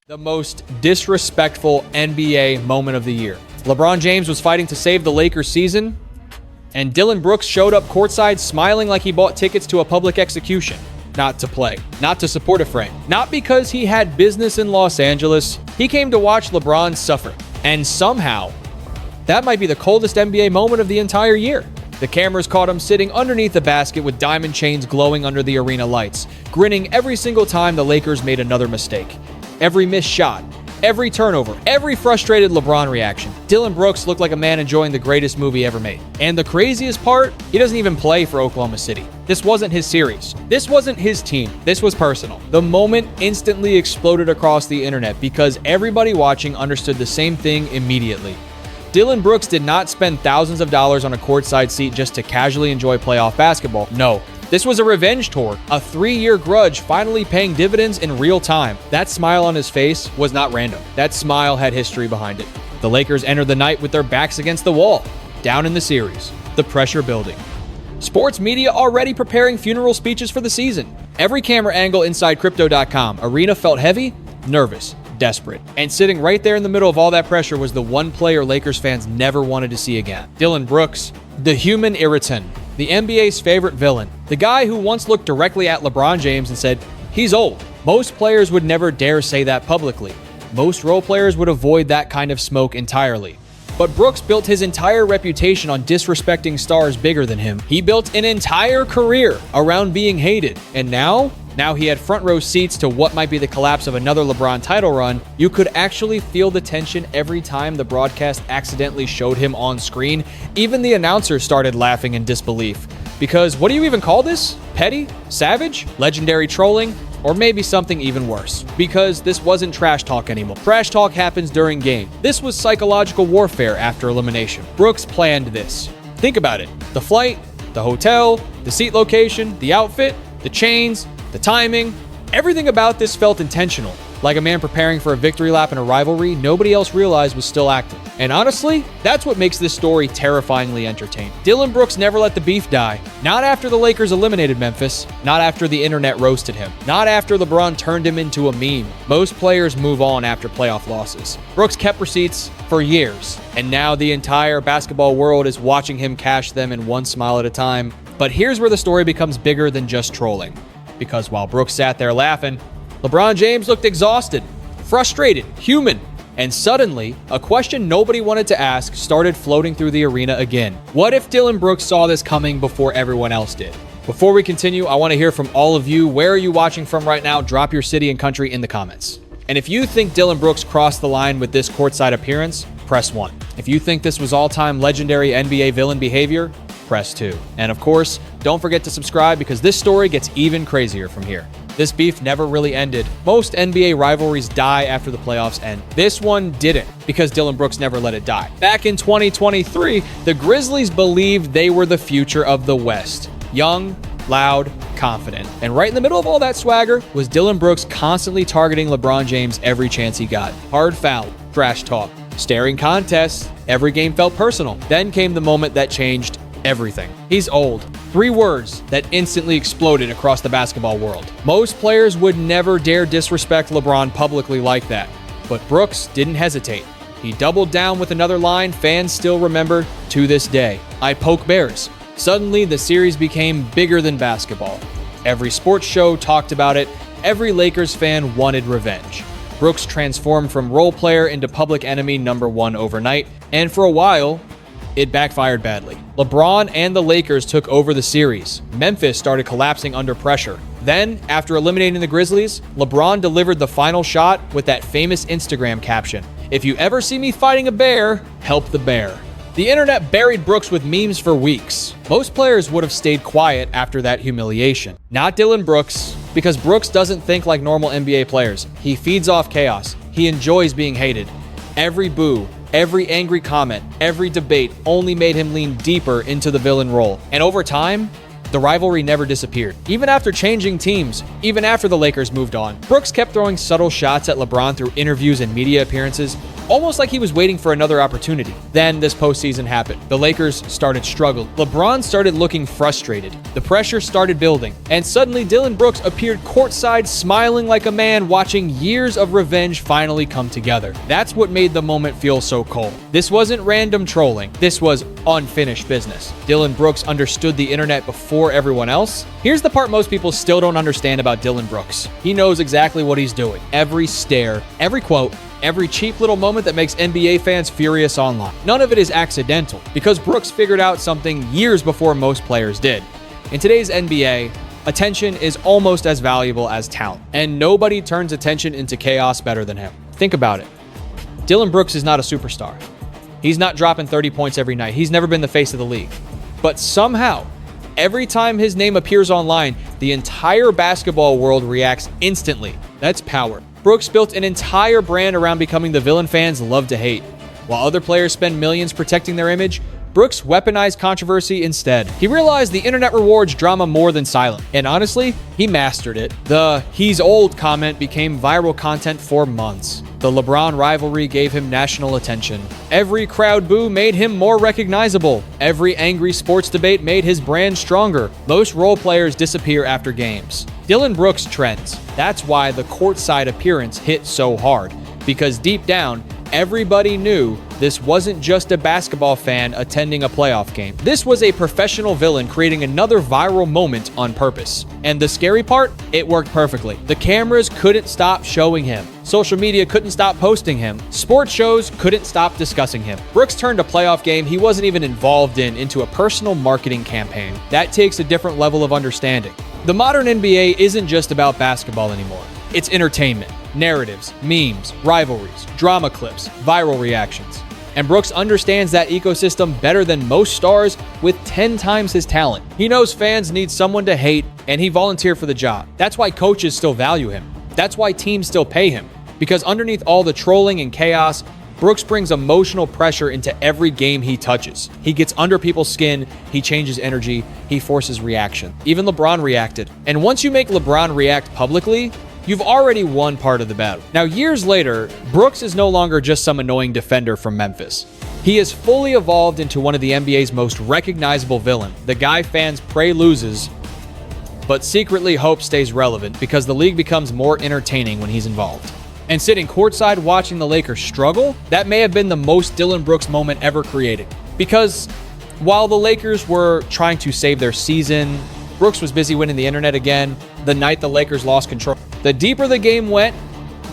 The most disrespectful NBA moment of the year. LeBron James was fighting to save the Lakers season, and Dillon Brooks showed up courtside smiling like he bought tickets to a public execution. Not to play, not to support a friend, not because he had business in Los Angeles. He came to watch LeBron suffer. And somehow, that might be the coldest NBA moment of the entire year. The cameras caught him sitting underneath the basket with diamond chains glowing under the arena lights, grinning every single time the Lakers made another mistake. Every missed shot, every turnover, every frustrated LeBron reaction. Dillon Brooks looked like a man enjoying the greatest movie ever made. And the craziest part, he doesn't even play for Oklahoma City. This wasn't his series. This wasn't his team. This was personal. The moment instantly exploded across the internet because everybody watching understood the same thing immediately. Dillon Brooks did not spend thousands of dollars on a courtside seat just to casually enjoy playoff basketball. No. This was a revenge tour, a 3-year grudge finally paying dividends in real time. That smile on his face was not random. That smile had history behind it. The Lakers entered the night with their backs against the wall, down in the series, the pressure building. Sports media already preparing funeral speeches for the season. Every camera angle inside Crypto.com, arena felt heavy, nervous, desperate. And sitting right there in the middle of all that pressure was the one player Lakers fans never wanted to see again. Dillon Brooks, the human irritant. The NBA's favorite villain. The guy who once looked directly at LeBron James and said, "He's old." Most players would never dare say that publicly. Most role players would avoid that kind of smoke entirely. But Brooks built his entire reputation on disrespecting stars bigger than him. He built an entire career around being hated. And now he had front row seats to what might be the collapse of another LeBron title run. You could actually feel the tension every time the broadcast accidentally showed him on screen. Even the announcers started laughing in disbelief. Because what do you even call this? Petty? Savage? Legendary trolling? Or maybe something even worse. Because this wasn't trash talk anymore. Trash talk happens during game. This was psychological warfare after elimination. Brooks planned this. Think about it. The flight, the hotel, the seat location, the outfit, the chains, the timing, everything about this felt intentional. Like a man preparing for a victory lap in a rivalry nobody else realized was still active. And honestly, that's what makes this story terrifyingly entertaining. Dillon Brooks never let the beef die. Not after the Lakers eliminated Memphis. Not after the internet roasted him. Not after LeBron turned him into a meme. Most players move on after playoff losses. Brooks kept receipts for years. And now the entire basketball world is watching him cash them in one smile at a time. But here's where the story becomes bigger than just trolling. Because while Brooks sat there laughing, LeBron James looked exhausted, frustrated, human. And suddenly, a question nobody wanted to ask started floating through the arena again. What if Dillon Brooks saw this coming before everyone else did? Before we continue, I want to hear from all of you. Where are you watching from right now? Drop your city and country in the comments. And if you think Dillon Brooks crossed the line with this courtside appearance, press 1. If you think this was all-time legendary NBA villain behavior, press 2. And of course, don't forget to subscribe because this story gets even crazier from here. This beef never really ended. Most NBA rivalries die after the playoffs end. This one didn't because Dillon Brooks never let it die. Back in 2023, the Grizzlies believed they were the future of the West. Young, loud, confident. And right in the middle of all that swagger was Dillon Brooks constantly targeting LeBron James every chance he got. Hard foul, trash talk, staring contests. Every game felt personal. Then came the moment that changed everything. He's old. 3 words that instantly exploded across the basketball world. Most players would never dare disrespect LeBron publicly like that. But Brooks didn't hesitate. He doubled down with another line fans still remember to this day. I poke bears. Suddenly, the series became bigger than basketball. Every sports show talked about it. Every Lakers fan wanted revenge. Brooks transformed from role player into public enemy #1 overnight. And for a while, it backfired badly. LeBron and the Lakers took over the series. Memphis started collapsing under pressure. Then, after eliminating the Grizzlies, LeBron delivered the final shot with that famous Instagram caption, "If you ever see me fighting a bear, help the bear." The internet buried Brooks with memes for weeks. Most players would have stayed quiet after that humiliation. Not Dillon Brooks, because Brooks doesn't think like normal NBA players. He feeds off chaos. He enjoys being hated. Every boo, every angry comment, every debate only made him lean deeper into the villain role. And over time, the rivalry never disappeared. Even after changing teams, even after the Lakers moved on, Brooks kept throwing subtle shots at LeBron through interviews and media appearances. almost like he was waiting for another opportunity. Then this postseason happened. The Lakers started struggling. LeBron started looking frustrated. The pressure started building. And suddenly Dillon Brooks appeared courtside, smiling like a man watching years of revenge finally come together. That's what made the moment feel so cold. This wasn't random trolling. This was unfinished business. Dillon Brooks understood the internet before everyone else. Here's the part most people still don't understand about Dillon Brooks. He knows exactly what he's doing. Every stare, every quote, every cheap little moment that makes NBA fans furious online. None of it is accidental, because Brooks figured out something years before most players did. In today's NBA, attention is almost as valuable as talent, and nobody turns attention into chaos better than him. Think about it. Dillon Brooks is not a superstar. He's not dropping 30 points every night. He's never been the face of the league. But somehow, every time his name appears online, the entire basketball world reacts instantly. That's power. Brooks built an entire brand around becoming the villain fans love to hate. While other players spend millions protecting their image, Brooks weaponized controversy instead. He realized the internet rewards drama more than silence. And honestly, he mastered it. The "he's old" comment became viral content for months. The LeBron rivalry gave him national attention. Every crowd boo made him more recognizable. Every angry sports debate made his brand stronger. Most role players disappear after games. Dillon Brooks trends. That's why the courtside appearance hit so hard. Because deep down, everybody knew this wasn't just a basketball fan attending a playoff game. This was a professional villain creating another viral moment on purpose. And the scary part? It worked perfectly. The cameras couldn't stop showing him. Social media couldn't stop posting him. Sports shows couldn't stop discussing him. Brooks turned a playoff game he wasn't even involved in into a personal marketing campaign. That takes a different level of understanding. The modern NBA isn't just about basketball anymore. It's entertainment, narratives, memes, rivalries, drama clips, viral reactions. And Brooks understands that ecosystem better than most stars with 10 times his talent. He knows fans need someone to hate, and he volunteered for the job. That's why coaches still value him. That's why teams still pay him. Because underneath all the trolling and chaos, Brooks brings emotional pressure into every game he touches. He gets under people's skin, he changes energy, he forces reaction. Even LeBron reacted. And once you make LeBron react publicly, you've already won part of the battle. Now, years later, Brooks is no longer just some annoying defender from Memphis. He has fully evolved into one of the NBA's most recognizable villain, the guy fans pray loses, but secretly hope stays relevant because the league becomes more entertaining when he's involved. And sitting courtside watching the Lakers struggle, that may have been the most Dillon Brooks moment ever created. Because while the Lakers were trying to save their season, Brooks was busy winning the internet again the night the Lakers lost control. The deeper the game went,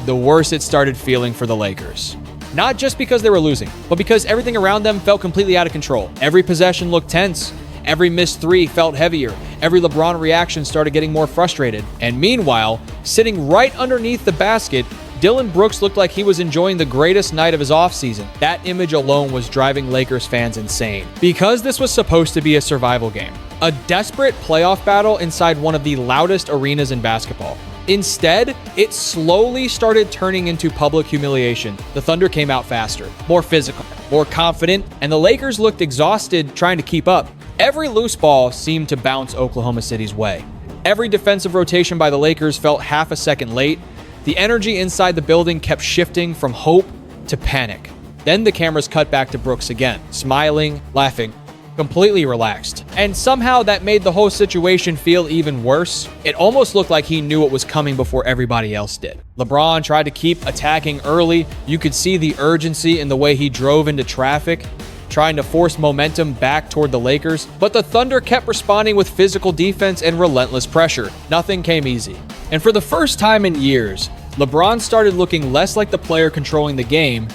the worse it started feeling for the Lakers. Not just because they were losing, but because everything around them felt completely out of control. Every possession looked tense. Every missed three felt heavier. Every LeBron reaction started getting more frustrated. And meanwhile, sitting right underneath the basket, Dillon Brooks looked like he was enjoying the greatest night of his offseason. That image alone was driving Lakers fans insane. Because this was supposed to be a survival game, a desperate playoff battle inside one of the loudest arenas in basketball. Instead, it slowly started turning into public humiliation. The Thunder came out faster, more physical, more confident, and the Lakers looked exhausted trying to keep up. Every loose ball seemed to bounce Oklahoma City's way. Every defensive rotation by the Lakers felt half a second late. The energy inside the building kept shifting from hope to panic. Then the cameras cut back to Brooks again, smiling, laughing, completely relaxed. And somehow that made the whole situation feel even worse. It almost looked like he knew what was coming before everybody else did. LeBron tried to keep attacking early. You could see the urgency in the way he drove into traffic, trying to force momentum back toward the Lakers. But the Thunder kept responding with physical defense and relentless pressure. Nothing came easy. And for the first time in years, LeBron started looking less like the player controlling the game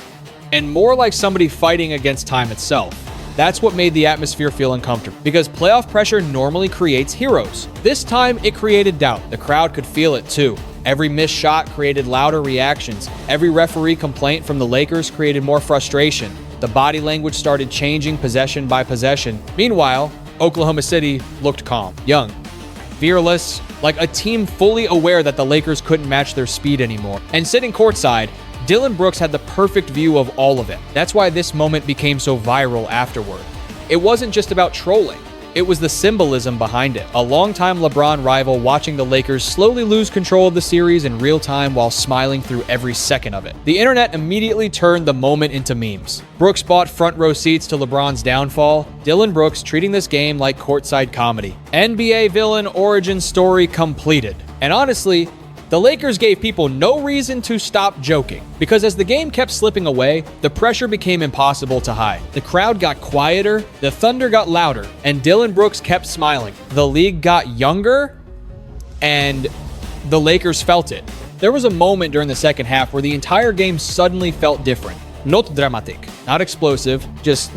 and more like somebody fighting against time itself. That's what made the atmosphere feel uncomfortable, because playoff pressure normally creates heroes. This time, it created doubt. The crowd could feel it too. Every missed shot created louder reactions. Every referee complaint from the Lakers created more frustration. The body language started changing possession by possession. Meanwhile, Oklahoma City looked calm, young, fearless, like a team fully aware that the Lakers couldn't match their speed anymore. And sitting courtside, Dillon Brooks had the perfect view of all of it. That's why this moment became so viral afterward. It wasn't just about trolling. it was the symbolism behind it. A longtime LeBron rival watching the Lakers slowly lose control of the series in real time while smiling through every second of it. The internet immediately turned the moment into memes. Brooks bought front row seats to LeBron's downfall, Dillon Brooks treating this game like courtside comedy. NBA villain origin story completed. And honestly, the Lakers gave people no reason to stop joking, because as the game kept slipping away, the pressure became impossible to hide. The crowd got quieter, the thunder got louder, and Dillon Brooks kept smiling. The league got younger, and the Lakers felt it. There was a moment during the second half where the entire game suddenly felt different. Not dramatic, not explosive, just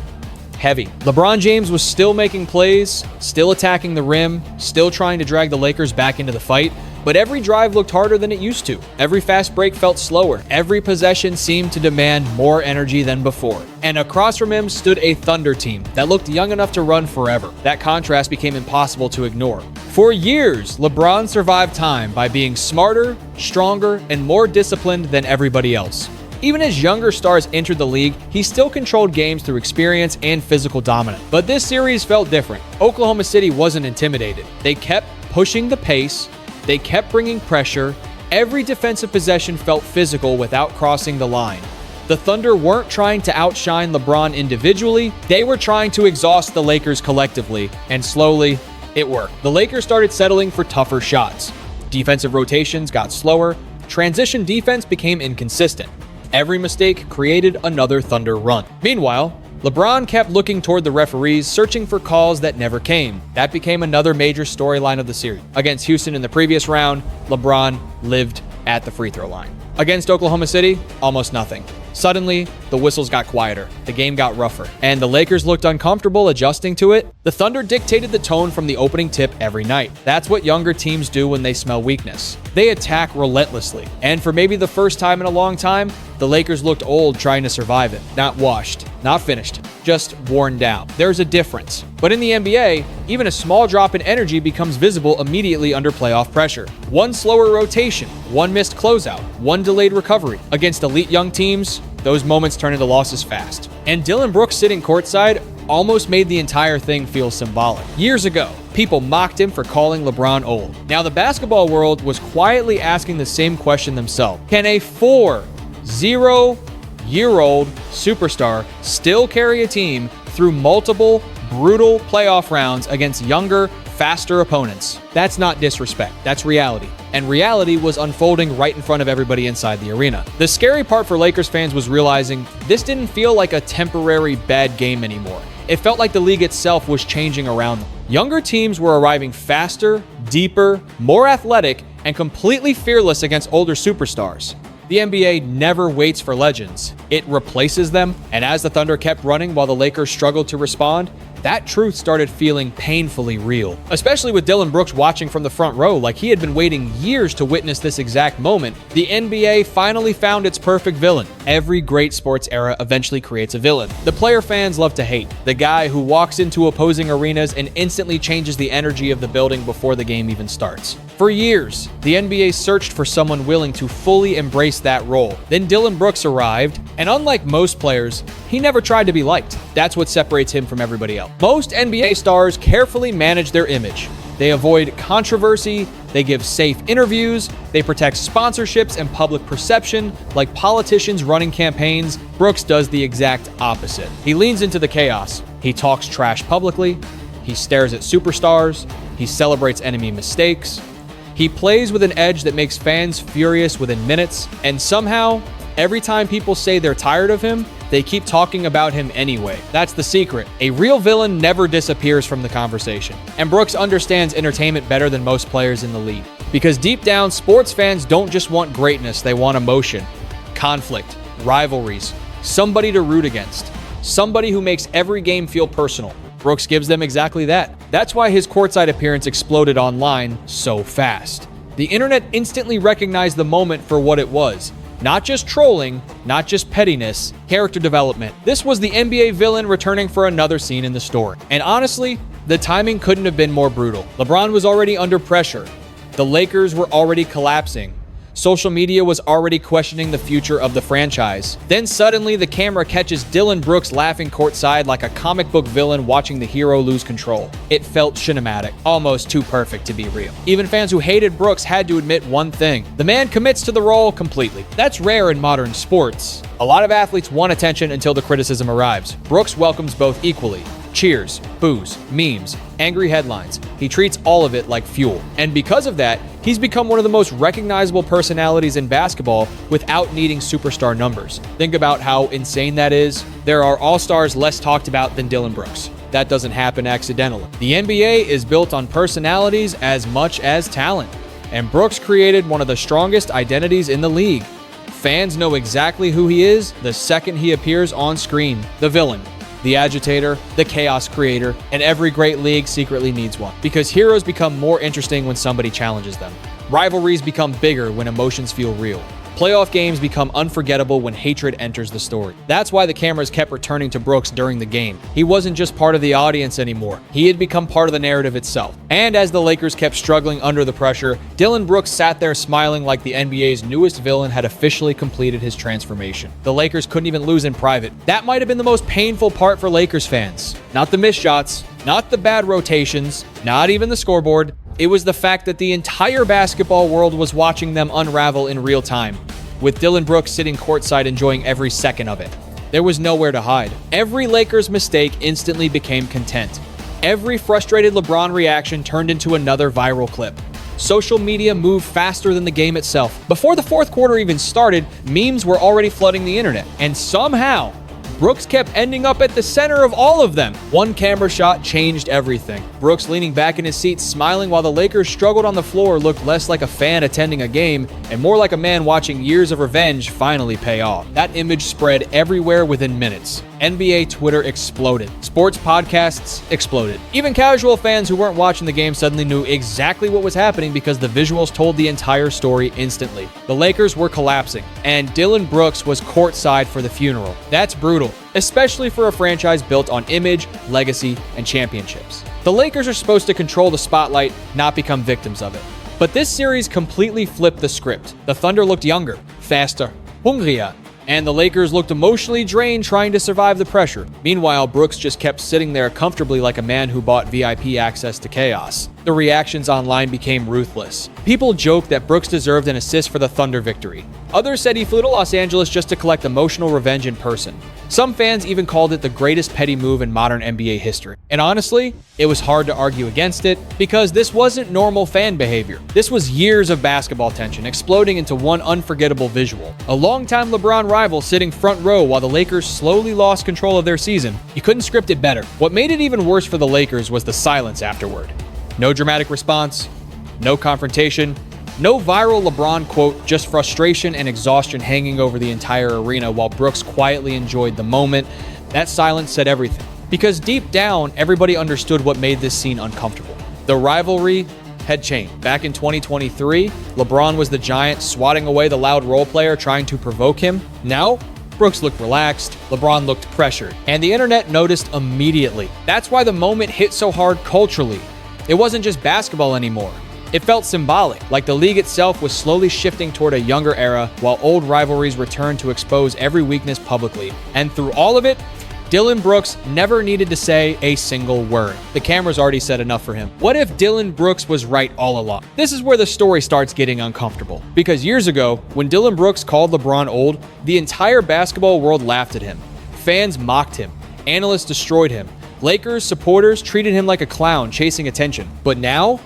heavy. LeBron James was still making plays, still attacking the rim, still trying to drag the Lakers back into the fight, but every drive looked harder than it used to. Every fast break felt slower. Every possession seemed to demand more energy than before. And across from him stood a Thunder team that looked young enough to run forever. That contrast became impossible to ignore. For years, LeBron survived time by being smarter, stronger, and more disciplined than everybody else. Even as younger stars entered the league, he still controlled games through experience and physical dominance. But this series felt different. Oklahoma City wasn't intimidated. They kept pushing the pace. They kept bringing pressure. Every defensive possession felt physical without crossing the line. The Thunder weren't trying to outshine LeBron individually. They were trying to exhaust the Lakers collectively, and slowly, it worked. The Lakers started settling for tougher shots. Defensive rotations got slower. Transition defense became inconsistent. Every mistake created another Thunder run. Meanwhile, LeBron kept looking toward the referees, searching for calls that never came. That became another major storyline of the series. Against Houston in the previous round, LeBron lived at the free throw line. Against Oklahoma City, almost nothing. Suddenly, the whistles got quieter, the game got rougher, and the Lakers looked uncomfortable adjusting to it. The Thunder dictated the tone from the opening tip every night. That's what younger teams do when they smell weakness. They attack relentlessly, and for maybe the first time in a long time, the Lakers looked old trying to survive it. Not washed, not finished, just worn down. There's a difference. But in the NBA, even a small drop in energy becomes visible immediately under playoff pressure. One slower rotation, one missed closeout, one delayed recovery. Against elite young teams, those moments turn into losses fast. And Dillon Brooks sitting courtside almost made the entire thing feel symbolic. Years ago, people mocked him for calling LeBron old. Now the basketball world was quietly asking the same question themselves. Can a 4-0-year-old superstar still carry a team through multiple brutal playoff rounds against younger, faster opponents? That's not disrespect, that's reality. And reality was unfolding right in front of everybody inside the arena. The scary part for Lakers fans was realizing this didn't feel like a temporary bad game anymore. It felt like the league itself was changing around them. Younger teams were arriving faster, deeper, more athletic, and completely fearless against older superstars. The NBA never waits for legends. It replaces them, and as the Thunder kept running while the Lakers struggled to respond, that truth started feeling painfully real. Especially with Dillon Brooks watching from the front row like he had been waiting years to witness this exact moment, the NBA finally found its perfect villain. Every great sports era eventually creates a villain. The player fans love to hate. The guy who walks into opposing arenas and instantly changes the energy of the building before the game even starts. For years, the NBA searched for someone willing to fully embrace that role. Then Dillon Brooks arrived, and unlike most players, he never tried to be liked. That's what separates him from everybody else. Most NBA stars carefully manage their image. They avoid controversy, they give safe interviews, they protect sponsorships and public perception like politicians running campaigns. Brooks does the exact opposite. He leans into the chaos. He talks trash publicly. He stares at superstars. He celebrates enemy mistakes. He plays with an edge that makes fans furious within minutes, and somehow, every time people say they're tired of him, they keep talking about him anyway. That's the secret. A real villain never disappears from the conversation. And Brooks understands entertainment better than most players in the league. Because deep down, sports fans don't just want greatness, they want emotion, conflict, rivalries, somebody to root against, somebody who makes every game feel personal. Brooks gives them exactly that. That's why his courtside appearance exploded online so fast. The internet instantly recognized the moment for what it was. Not just trolling, not just pettiness, character development. This was the NBA villain returning for another scene in the story. And honestly, the timing couldn't have been more brutal. LeBron was already under pressure. The Lakers were already collapsing. social media was already questioning the future of the franchise. Then suddenly, the camera catches Dillon Brooks laughing courtside like a comic book villain watching the hero lose control. It felt cinematic, almost too perfect to be real. Even fans who hated Brooks had to admit one thing: the man commits to the role completely. That's rare in modern sports. A lot of athletes want attention until the criticism arrives. Brooks welcomes both equally. Cheers, boos, memes, angry headlines. He treats all of it like fuel. And because of that, he's become one of the most recognizable personalities in basketball without needing superstar numbers. Think about how insane that is. There are all-stars less talked about than Dillon Brooks. That doesn't happen accidentally. The NBA is built on personalities as much as talent, and Brooks created one of the strongest identities in the league. Fans know exactly who he is the second he appears on screen. The villain, the agitator, the chaos creator, and every great league secretly needs one. Because heroes become more interesting when somebody challenges them. Rivalries become bigger when emotions feel real. Playoff games become unforgettable when hatred enters the story. That's why the cameras kept returning to Brooks during the game. He wasn't just part of the audience anymore. He had become part of the narrative itself. And as the Lakers kept struggling under the pressure, Dillon Brooks sat there smiling like the NBA's newest villain had officially completed his transformation. The Lakers couldn't even lose in private. That might have been the most painful part for Lakers fans. Not the missed shots, not the bad rotations, not even the scoreboard. It was the fact that the entire basketball world was watching them unravel in real time, with Dillon Brooks sitting courtside enjoying every second of it. There was nowhere to hide. Every Lakers mistake instantly became content. Every frustrated LeBron reaction turned into another viral clip. Social media moved faster than the game itself. Before the fourth quarter even started, memes were already flooding the internet. And somehow, Brooks kept ending up at the center of all of them. One camera shot changed everything. Brooks leaning back in his seat, smiling while the Lakers struggled on the floor, looked less like a fan attending a game and more like a man watching years of revenge finally pay off. That image spread everywhere within minutes. NBA Twitter exploded. Sports podcasts exploded. Even casual fans who weren't watching the game suddenly knew exactly what was happening because the visuals told the entire story instantly. The Lakers were collapsing, and Dillon Brooks was courtside for the funeral. That's brutal, especially for a franchise built on image, legacy, and championships. The Lakers are supposed to control the spotlight, not become victims of it. But this series completely flipped the script. The Thunder looked younger, faster, hungrier, and the Lakers looked emotionally drained trying to survive the pressure. Meanwhile, Brooks just kept sitting there comfortably like a man who bought VIP access to chaos. The reactions online became ruthless. People joked that Brooks deserved an assist for the Thunder victory. Others said he flew to Los Angeles just to collect emotional revenge in person. Some fans even called it the greatest petty move in modern NBA history. And honestly, it was hard to argue against it because this wasn't normal fan behavior. This was years of basketball tension exploding into one unforgettable visual. A longtime LeBron rival sitting front row while the Lakers slowly lost control of their season. You couldn't script it better. What made it even worse for the Lakers was the silence afterward. No dramatic response, no confrontation, no viral LeBron quote, just frustration and exhaustion hanging over the entire arena while Brooks quietly enjoyed the moment. That silence said everything. Because deep down, everybody understood what made this scene uncomfortable. The rivalry had changed. Back in 2023, LeBron was the giant swatting away the loud role player trying to provoke him. Now, Brooks looked relaxed, LeBron looked pressured, and the internet noticed immediately. That's why the moment hit so hard culturally. It wasn't just basketball anymore. It felt symbolic, like the league itself was slowly shifting toward a younger era while old rivalries returned to expose every weakness publicly. And through all of it, Dillon Brooks never needed to say a single word. The cameras already said enough for him. What if Dillon Brooks was right all along? This is where the story starts getting uncomfortable. Because years ago, when Dillon Brooks called LeBron old, the entire basketball world laughed at him. Fans mocked him. Analysts destroyed him. Lakers supporters treated him like a clown chasing attention. But now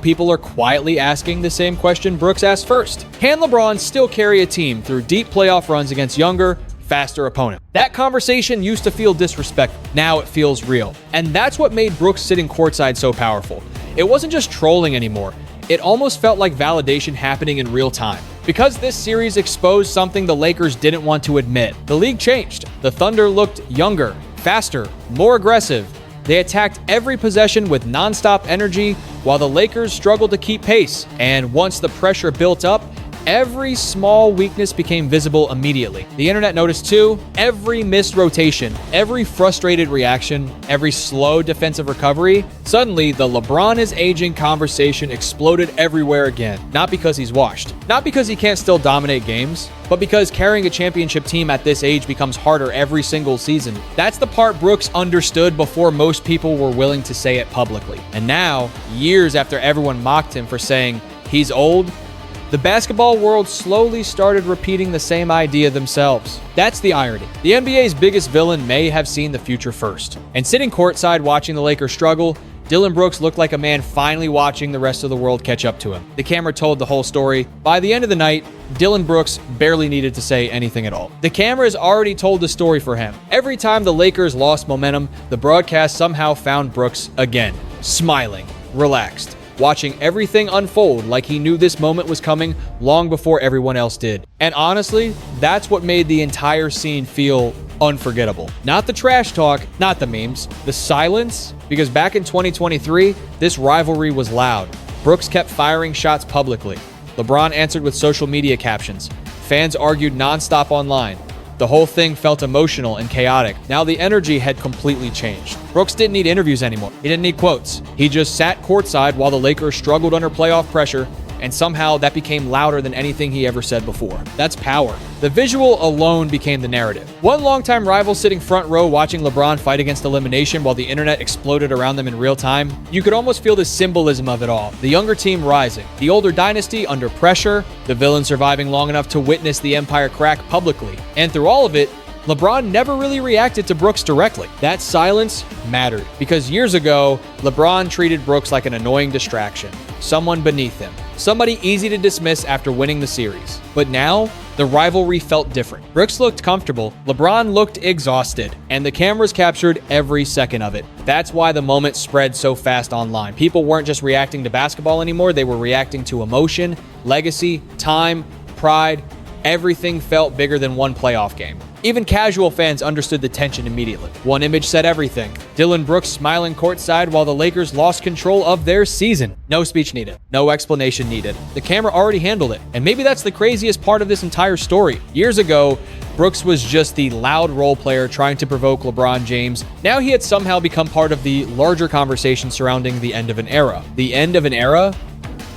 people are quietly asking the same question Brooks asked first. Can LeBron still carry a team through deep playoff runs against younger, faster opponents? That conversation used to feel disrespectful. Now it feels real. And that's what made Brooks sitting courtside so powerful. It wasn't just trolling anymore. It almost felt like validation happening in real time. Because this series exposed something the Lakers didn't want to admit. The league changed. The Thunder looked younger, faster, more aggressive. They attacked every possession with nonstop energy while the Lakers struggled to keep pace. And once the pressure built up, Every small weakness became visible immediately. The internet noticed too. Every missed rotation, every frustrated reaction, every slow defensive recovery. Suddenly, the LeBron is aging conversation exploded everywhere again. Not because he's washed, not because he can't still dominate games, but because carrying a championship team at this age becomes harder every single season. That's the part Brooks understood before most people were willing to say it publicly. And now, years after everyone mocked him for saying he's old, the basketball world slowly started repeating the same idea themselves. That's the irony. The NBA's biggest villain may have seen the future first. And sitting courtside watching the Lakers struggle, Dillon Brooks looked like a man finally watching the rest of the world catch up to him. The camera told the whole story. By the end of the night, Dillon Brooks barely needed to say anything at all. The cameras already told the story for him. Every time the Lakers lost momentum, the broadcast somehow found Brooks again, smiling, relaxed, watching everything unfold like he knew this moment was coming long before everyone else did. And honestly, that's what made the entire scene feel unforgettable. Not the trash talk, not the memes, the silence, because back in 2023, this rivalry was loud. Brooks kept firing shots publicly. LeBron answered with social media captions. Fans argued nonstop online. The whole thing felt emotional and chaotic. Now the energy had completely changed. Brooks didn't need interviews anymore. He didn't need quotes. He just sat courtside while the Lakers struggled under playoff pressure, and somehow that became louder than anything he ever said before. That's power. The visual alone became the narrative. One longtime rival sitting front row watching LeBron fight against elimination while the internet exploded around them in real time. You could almost feel the symbolism of it all. The younger team rising, the older dynasty under pressure, the villain surviving long enough to witness the empire crack publicly. And through all of it, LeBron never really reacted to Brooks directly. That silence mattered because years ago, LeBron treated Brooks like an annoying distraction, someone beneath him, somebody easy to dismiss after winning the series. But now, the rivalry felt different. Brooks looked comfortable, LeBron looked exhausted, and the cameras captured every second of it. That's why the moment spread so fast online. People weren't just reacting to basketball anymore, they were reacting to emotion, legacy, time, pride. Everything felt bigger than one playoff game. Even casual fans understood the tension immediately. One image said everything. Dillon Brooks smiling courtside while the Lakers lost control of their season. No speech needed. No explanation needed. The camera already handled it. And maybe that's the craziest part of this entire story. Years ago, Brooks was just the loud role player trying to provoke LeBron James. Now he had somehow become part of the larger conversation surrounding the end of an era. The end of an era?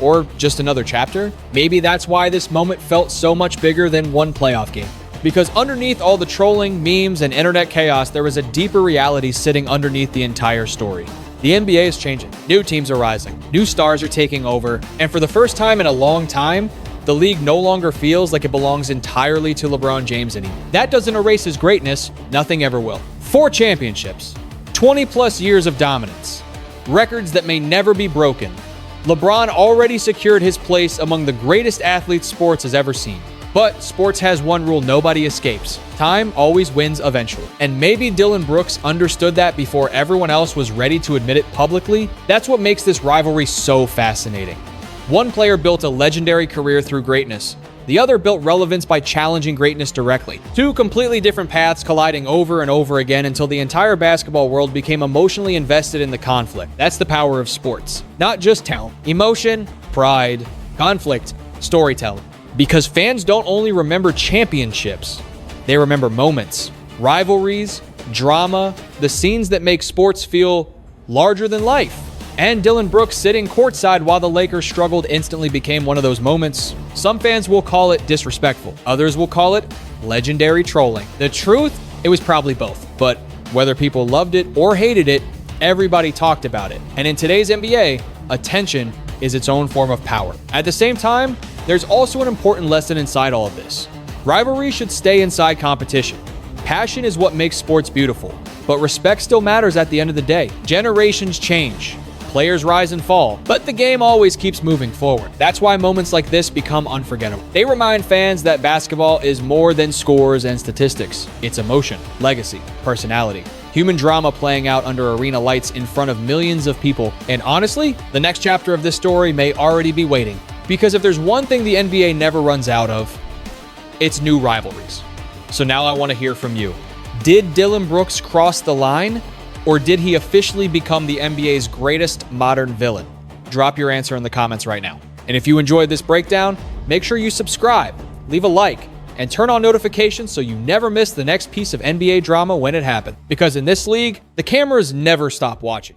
Or just another chapter? Maybe that's why this moment felt so much bigger than one playoff game. Because underneath all the trolling, memes, and internet chaos, there was a deeper reality sitting underneath the entire story. The NBA is changing. New teams are rising. New stars are taking over. And for the first time in a long time, the league no longer feels like it belongs entirely to LeBron James anymore. That doesn't erase his greatness. Nothing ever will. 4 championships. 20 plus years of dominance. Records that may never be broken. LeBron already secured his place among the greatest athletes sports has ever seen. But sports has one rule nobody escapes. Time always wins eventually. And maybe Dillon Brooks understood that before everyone else was ready to admit it publicly. That's what makes this rivalry so fascinating. One player built a legendary career through greatness. The other built relevance by challenging greatness directly. 2 completely different paths colliding over and over again until the entire basketball world became emotionally invested in the conflict. That's the power of sports. Not just talent. Emotion, pride, conflict, storytelling. Because fans don't only remember championships, they remember moments, rivalries, drama, the scenes that make sports feel larger than life. And Dillon Brooks sitting courtside while the Lakers struggled instantly became one of those moments. Some fans will call it disrespectful. Others will call it legendary trolling. The truth, it was probably both. But whether people loved it or hated it, everybody talked about it. And in today's NBA, attention is its own form of power. At the same time, there's also an important lesson inside all of this. Rivalry should stay inside competition. Passion is what makes sports beautiful, but respect still matters at the end of the day. Generations change. Players rise and fall, but the game always keeps moving forward. That's why moments like this become unforgettable. They remind fans that basketball is more than scores and statistics. It's emotion, legacy, personality, human drama playing out under arena lights in front of millions of people. And honestly, the next chapter of this story may already be waiting. Because if there's one thing the NBA never runs out of, it's new rivalries. So now I want to hear from you. Did Dillon Brooks cross the line? Or did he officially become the NBA's greatest modern villain? Drop your answer in the comments right now. And if you enjoyed this breakdown, make sure you subscribe, leave a like, and turn on notifications so you never miss the next piece of NBA drama when it happens. Because in this league, the cameras never stop watching.